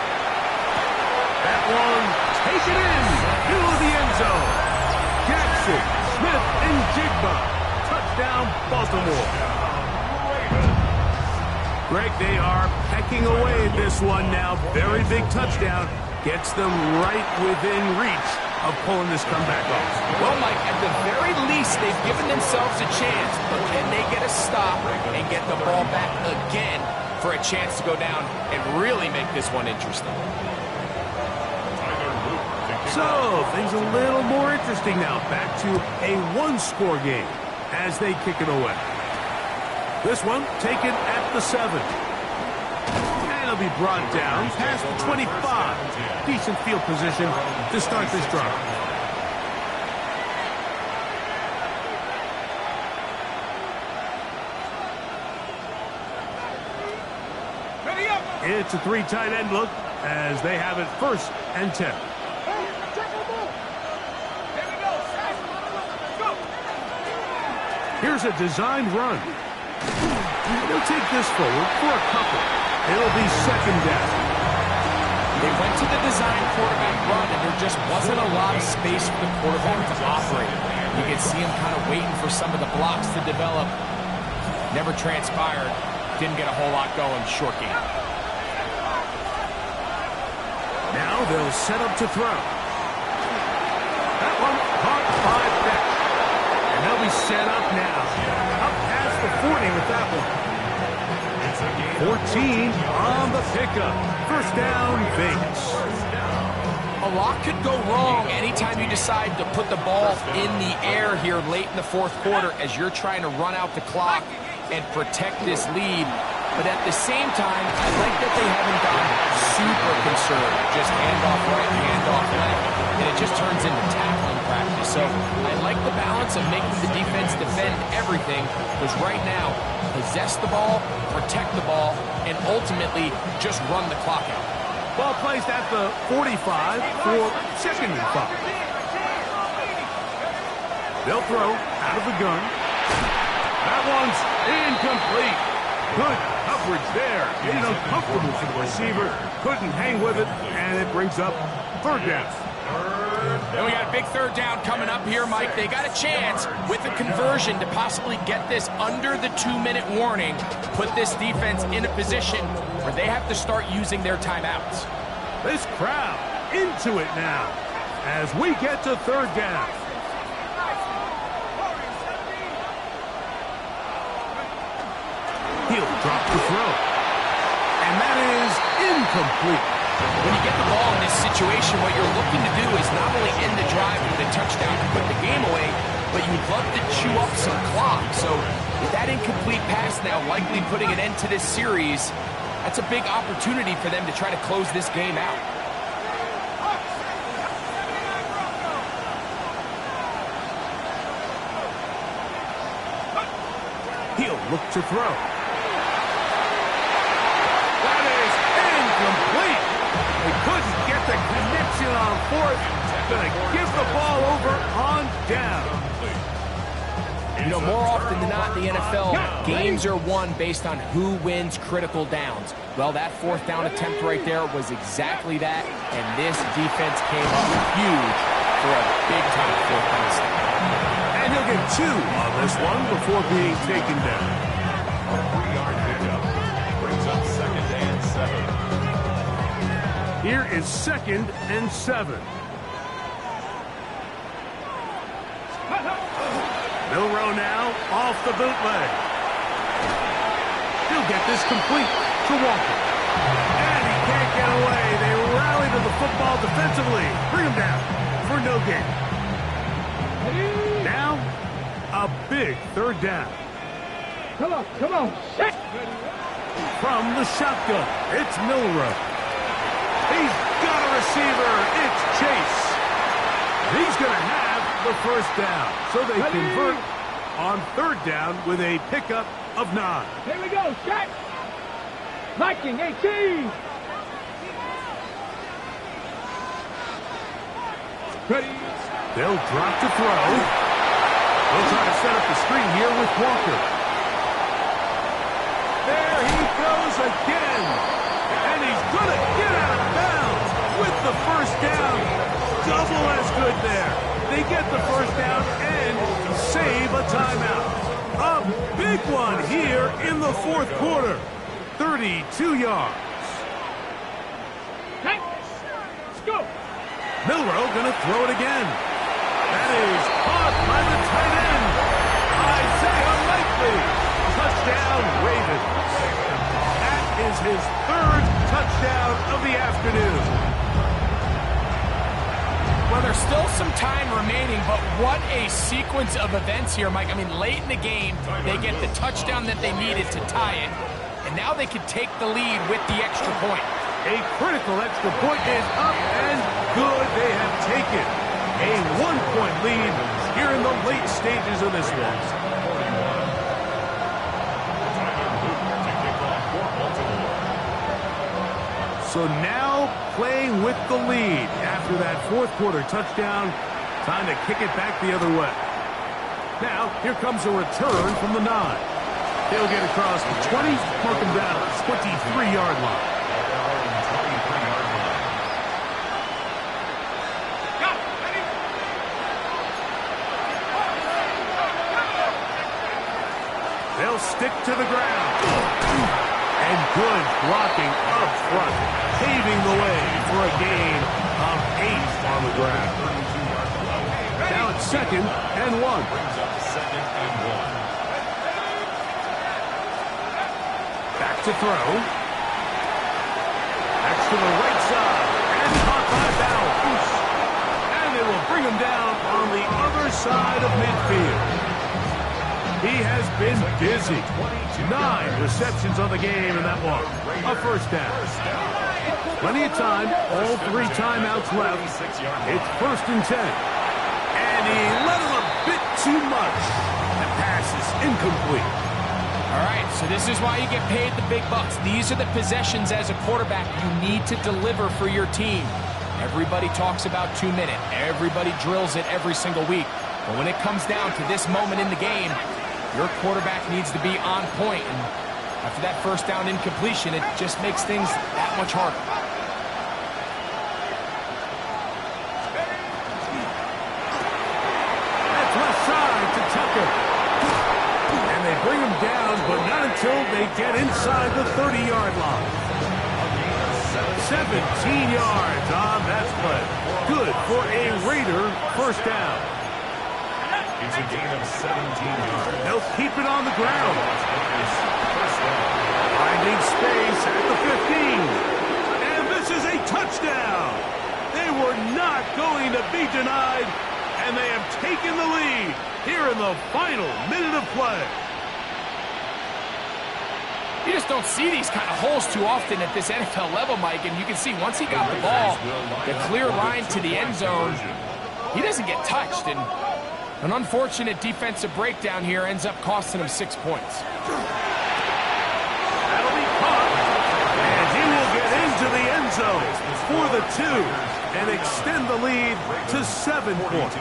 That one taken in, middle of the end zone. Jackson, Smith, and Jigba. Touchdown, Baltimore. Greg, they are pecking away at this one now. Very big touchdown. Gets them right within reach of pulling this comeback off. Well, Mike, at the very least, they've given themselves a chance, but can they get a stop and get the ball back again for a chance to go down and really make this one interesting? So, things a little more interesting now. Back to a one-score game as they kick it away. This one taken at the 7. And it'll be brought down past the 25. Decent field position to start this drive. Ready up. It's a 3 tight end look as they have it 1st and 10. Here's a designed run. They'll take this forward for a couple. It'll be 2nd down. They went to the design quarterback run, and there just wasn't a lot of space for the quarterback to operate. You can see him kind of waiting for some of the blocks to develop. Never transpired. Didn't get a whole lot going. Short game. Now they'll set up to throw. That one caught by Beck. And they'll be set up now. Up past the 40 with that one. 14 on the pickup. First down, Vegas. A lot could go wrong anytime you decide to put the ball in the air here late in the 4th quarter as you're trying to run out the clock and protect this lead. But at the same time, I like that they haven't gone super conservative. Just handoff right, handoff left, and it just turns into tackling practice. So I like the balance of making the defense defend everything, because right now, possess the ball, protect the ball, and ultimately just run the clock out. Ball placed at the 45 for 2nd and 5. They'll throw out of the gun. That one's incomplete. Good coverage there. Made it uncomfortable for the receiver. Couldn't hang with it, and it brings up 3rd down. And we got a big 3rd down coming up here, Mike. They got a chance with a conversion to possibly get this under the 2-minute warning, put this defense in a position where they have to start using their timeouts. This crowd into it now as we get to 3rd down. He'll drop the throw. And that is incomplete. When you get the ball in this situation, what you're looking to do is not only end the drive with a touchdown to put the game away, but you'd love to chew up some clock. So with that incomplete pass, now, likely putting an end to this series. That's a big opportunity for them to try to close this game out. He'll look to throw. That is incomplete. They couldn't get the connection on fourth. Gonna give the ball over on down. You know, more often than not in the NFL, games are won based on who wins critical downs. Well, that fourth down attempt right there was exactly that, and this defense came up huge for a big-time fourth down stop. And he'll get 2 on this one before being taken down. A 3-yard pickup brings up 2nd and 7. Here is 2nd and 7. Milroe now off the bootleg. He'll get this complete to Walker. And he can't get away. They rally to the football defensively. Bring him down for no gain. Now, a big 3rd down. Come on. From the shotgun, it's Milroe. He's got a receiver. It's Chase. He's going to have the first down. So they convert on 3rd down with a pickup of 9. Here we go, set. Viking 18. Ready. They'll drop to throw. They'll try to set up the screen here with Walker. There he goes again. And he's going to get out of bounds with the first down. Double as good there. They get the first down and save a timeout. A big one here in the 4th quarter. 32 yards. Let's go. Milroe going to throw it again. That is caught by the tight end. Isaiah Likely. Touchdown, Ravens. That is his 3rd touchdown of the afternoon. Well, there's still some time remaining, but what a sequence of events here, Mike. I mean, late in the game, they get the touchdown that they needed to tie it, and now they can take the lead with the extra point. A critical extra point is up and good. They have taken a 1-point lead here in the late stages of this one. So now playing with the lead after that 4th quarter touchdown. Time to kick it back the other way. Now, here comes a return from the 9. He'll get across the 20, mark him down at the 23-yard line. They'll stick to the ground. And good blocking up front, paving the way for a gain of 8 on the ground. Now it's 2nd and 1. Back to throw. That's to the right side. And caught by Bowers. And they will bring him down on the other side of midfield. He has been busy. 9 receptions on the game in that one. A first down. Plenty of time. All 3 timeouts left. It's 1st and 10. And he let him a bit too much. The pass is incomplete. All right, so this is why you get paid the big bucks. These are the possessions as a quarterback you need to deliver for your team. Everybody talks about 2-minute. Everybody drills it every single week. But when it comes down to this moment in the game, your quarterback needs to be on point, and after that first down incompletion, it just makes things that much harder. That's left side to Tucker. And they bring him down, but not until they get inside the 30-yard line. 17 yards on that play. Good for a Raider first down. It's a gain of 17 yards. They'll keep it on the ground. Finding space at the 15. And this is a touchdown. They were not going to be denied, and they have taken the lead here in the final minute of play. You just don't see these kind of holes too often at this NFL level, Mike, and you can see once he got the ball, the clear line to the end zone, he doesn't get touched, and an unfortunate defensive breakdown here ends up costing him 6 points. That'll be caught, and he will get into the end zone for the 2 and extend the lead to 7 points.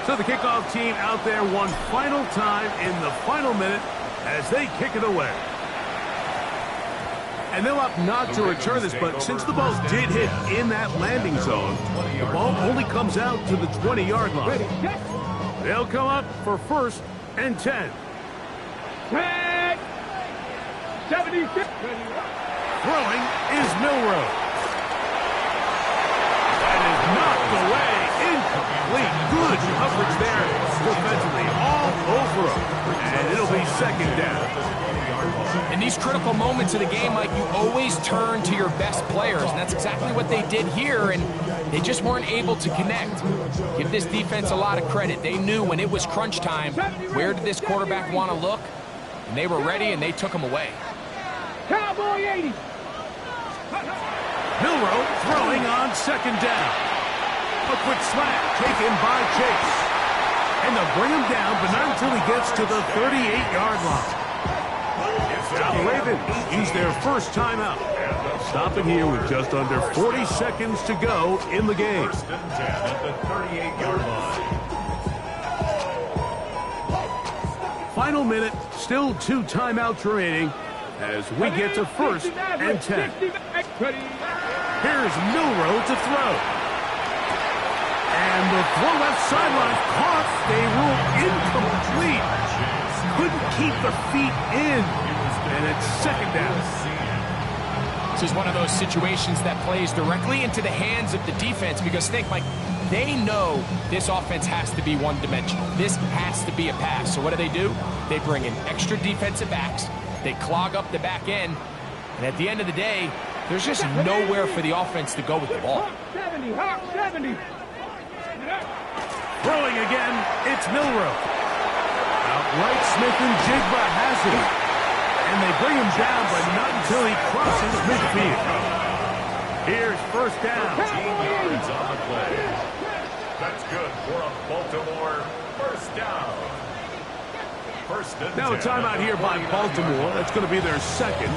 So the kickoff team out there one final time in the final minute as they kick it away. And they'll opt not to return this, but since the ball did hit in that landing zone, the ball only comes out to the 20-yard line. They'll come up for 1st and 10. 76. Throwing is Milroe. That is knocked away. Incomplete. Good coverage there defensively. All over him. And it'll be 2nd down. In these critical moments of the game, Mike, you always turn to your best players, and that's exactly what they did here, and they just weren't able to connect. Give this defense a lot of credit. They knew when it was crunch time, where did this quarterback want to look, and they were ready, and they took him away. Cowboy 80. Milroe throwing on 2nd down. A quick slant taken by Chase. And they'll bring him down, but not until he gets to the 38-yard line. Now the Ravens use their first timeout. Stopping here with just under 40 seconds to go in the game. 1st and 10 at the 38-yard line. Final minute, still 2 timeouts remaining as we get to 1st and 10. Here's Milroe to throw. And the throw left sideline caught. They rule incomplete. Couldn't keep their feet in. And it's 2nd down. This is one of those situations that plays directly into the hands of the defense because think, Mike, they know this offense has to be one-dimensional. This has to be a pass. So what do? They bring in extra defensive backs. They clog up the back end. And at the end of the day, there's just nowhere for the offense to go with the ball. 70. Throwing again, it's Milroe. Outright Smith and Jigba has it. And they bring him down, but not until he crosses midfield. Here's 1st down. 15 yards on the play. That's good for a Baltimore 1st down. 1st and 10. Now a timeout here by Baltimore. That's going to be their 2nd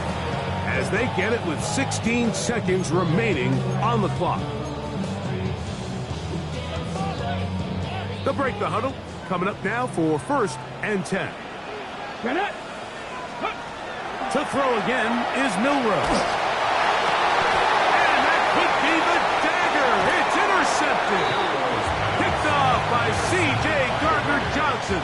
as they get it with 16 seconds remaining on the clock. They'll break the huddle. Coming up now for 1st and 10. To throw again is Milroe. And that could be the dagger. It's intercepted. Picked off by C.J. Gardner-Johnson.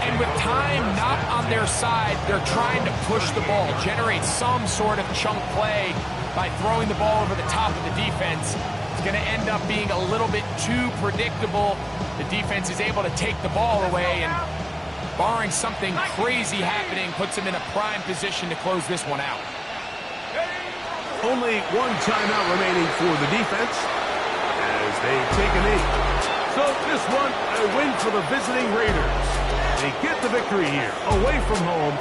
And with time not on their side, they're trying to push the ball, generate some sort of chunk play by throwing the ball over the top of the defense. It's going to end up being a little bit too predictable. The defense is able to take the ball away, and barring something crazy happening, puts them in a prime position to close this one out. Only 1 timeout remaining for the defense as they take a knee. So this one, a win for the visiting Raiders. They get the victory here, away from home,